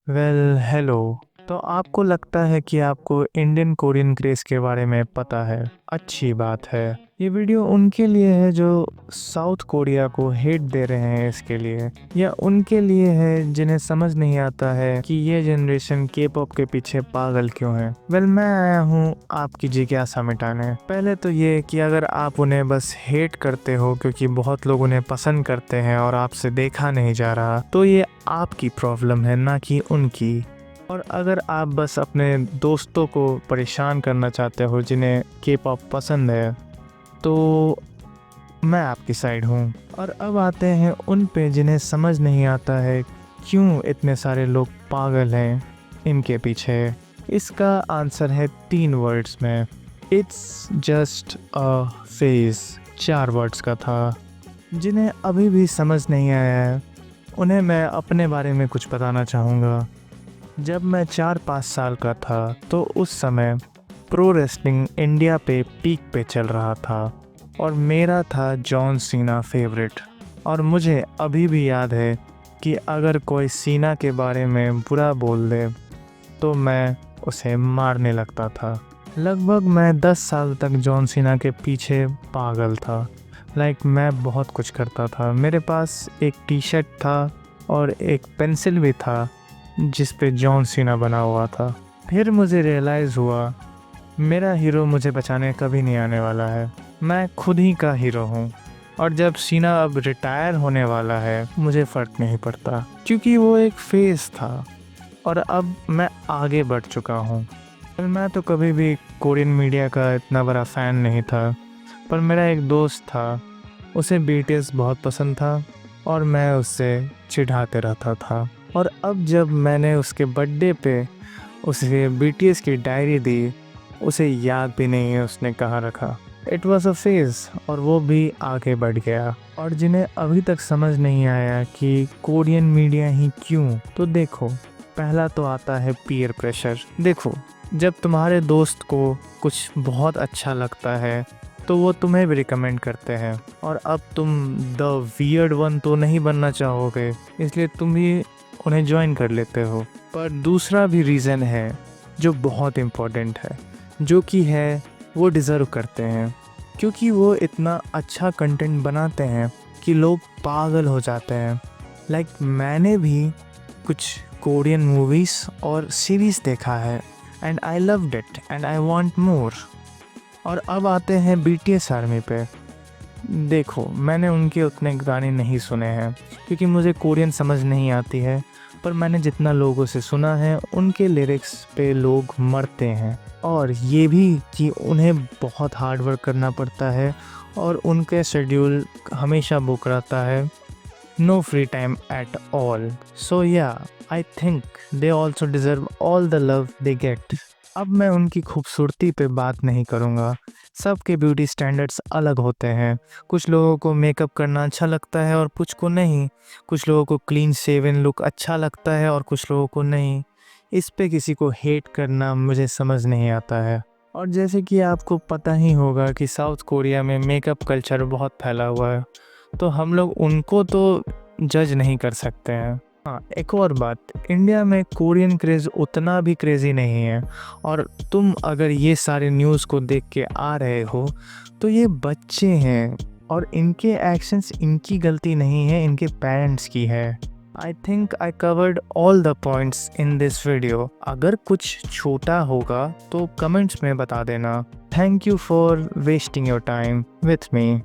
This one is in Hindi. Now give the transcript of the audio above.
हेलो। तो आपको लगता है कि आपको इंडियन कोरियन क्रेज़ के बारे में पता है। अच्छी बात है। ये वीडियो उनके लिए है जो साउथ कोरिया को हेट दे रहे हैं इसके लिए, या उनके लिए है जिन्हें समझ नहीं आता है कि ये जनरेशन के पॉप के पीछे पागल क्यों है। मैं आया हूँ आपकी जिज्ञासा मिटाने। पहले तो ये कि अगर आप उन्हें बस हेट करते हो क्योंकि बहुत लोग उन्हें पसंद करते हैं और आपसे देखा नहीं जा रहा, तो ये आपकी प्रॉब्लम है, ना कि उनकी। और अगर आप बस अपने दोस्तों को परेशान करना चाहते हो जिन्हें के पॉप पसंद है, तो मैं आपकी साइड हूँ। और अब आते हैं उन पे जिन्हें समझ नहीं आता है क्यों इतने सारे लोग पागल हैं इनके पीछे। इसका आंसर है 3 वर्ड्स में। It's just a phase. 4 words का था। जिन्हें अभी भी समझ नहीं आया है उन्हें मैं अपने बारे में कुछ बताना चाहूँगा। जब मैं 4-5 साल का था तो उस समय प्रो रेसलिंग इंडिया पे पीक पे चल रहा था और मेरा था जॉन सीना फेवरेट। और मुझे अभी भी याद है कि अगर कोई सीना के बारे में बुरा बोल दे तो मैं उसे मारने लगता था। लगभग मैं 10 साल तक जॉन सीना के पीछे पागल था। मैं बहुत कुछ करता था। मेरे पास एक टी शर्ट था और एक पेंसिल भी था जिस पे जॉन सीना बना हुआ था। फिर मुझे रियलाइज़ हुआ मेरा हीरो मुझे बचाने कभी नहीं आने वाला है। मैं खुद ही का हीरो हूँ। और जब सीना अब रिटायर होने वाला है मुझे फ़र्क नहीं पड़ता, क्योंकि वो एक फेज़ था और अब मैं आगे बढ़ चुका हूँ। मैं तो कभी भी कोरियन मीडिया का इतना बड़ा फ़ैन नहीं था, पर मेरा एक दोस्त था, उसे बीटीएस बहुत पसंद था और मैं उससे चिढ़ाते रहता था। और अब जब मैंने उसके बर्थडे पे उसे बीटीएस की डायरी दी, उसे याद भी नहीं है उसने कहाँ रखा। इट वॉज़ अ फेज़ और वो भी आगे बढ़ गया। और जिन्हें अभी तक समझ नहीं आया कि कोरियन मीडिया ही क्यों, तो देखो, पहला तो आता है पीयर प्रेशर। देखो, जब तुम्हारे दोस्त को कुछ बहुत अच्छा लगता है तो वो तुम्हें भी रिकमेंड करते हैं, और अब तुम द वियर्ड वन तो नहीं बनना चाहोगे, इसलिए तुम भी उन्हें ज्वाइन कर लेते हो। पर दूसरा भी रीज़न है जो बहुत इम्पोर्टेंट है, जो कि है वो डिज़र्व करते हैं, क्योंकि वो इतना अच्छा कंटेंट बनाते हैं कि लोग पागल हो जाते हैं। मैंने भी कुछ कोरियन मूवीज़ और सीरीज़ देखा है and I loved it and I want more. और अब आते हैं बीटीएस आर्मी पे। देखो, मैंने उनके उतने गाने नहीं सुने हैं क्योंकि मुझे कोरियन समझ नहीं आती है, पर मैंने जितना लोगों से सुना है उनके लिरिक्स पे लोग मरते हैं, और ये भी कि उन्हें बहुत हार्ड वर्क करना पड़ता है और उनके शेड्यूल हमेशा बुक रहता है। No free time at all. So yeah, I think they also deserve all the love they get. अब मैं उनकी खूबसूरती पे बात नहीं करूँगा। सबके ब्यूटी स्टैंडर्ड्स अलग होते हैं। कुछ लोगों को मेकअप करना अच्छा लगता है और कुछ को नहीं। कुछ लोगों को क्लीन शेवन लुक अच्छा लगता है और कुछ लोगों को नहीं। इस पे किसी को हेट करना मुझे समझ नहीं आता है। और जैसे कि आपको पता ही होगा कि साउथ कोरिया में मेकअप कल्चर बहुत फैला हुआ है, तो हम लोग उनको तो जज नहीं कर सकते हैं। हाँ, एक और बात, इंडिया में कोरियन क्रेज़ उतना भी क्रेज़ी नहीं है। और तुम अगर ये सारे न्यूज़ को देख के आ रहे हो तो ये बच्चे हैं और इनके एक्शंस इनकी गलती नहीं है, इनके पेरेंट्स की है। I think I covered all the points in this video. अगर कुछ छोटा होगा तो कमेंट्स में बता देना। Thank you for wasting your time with me.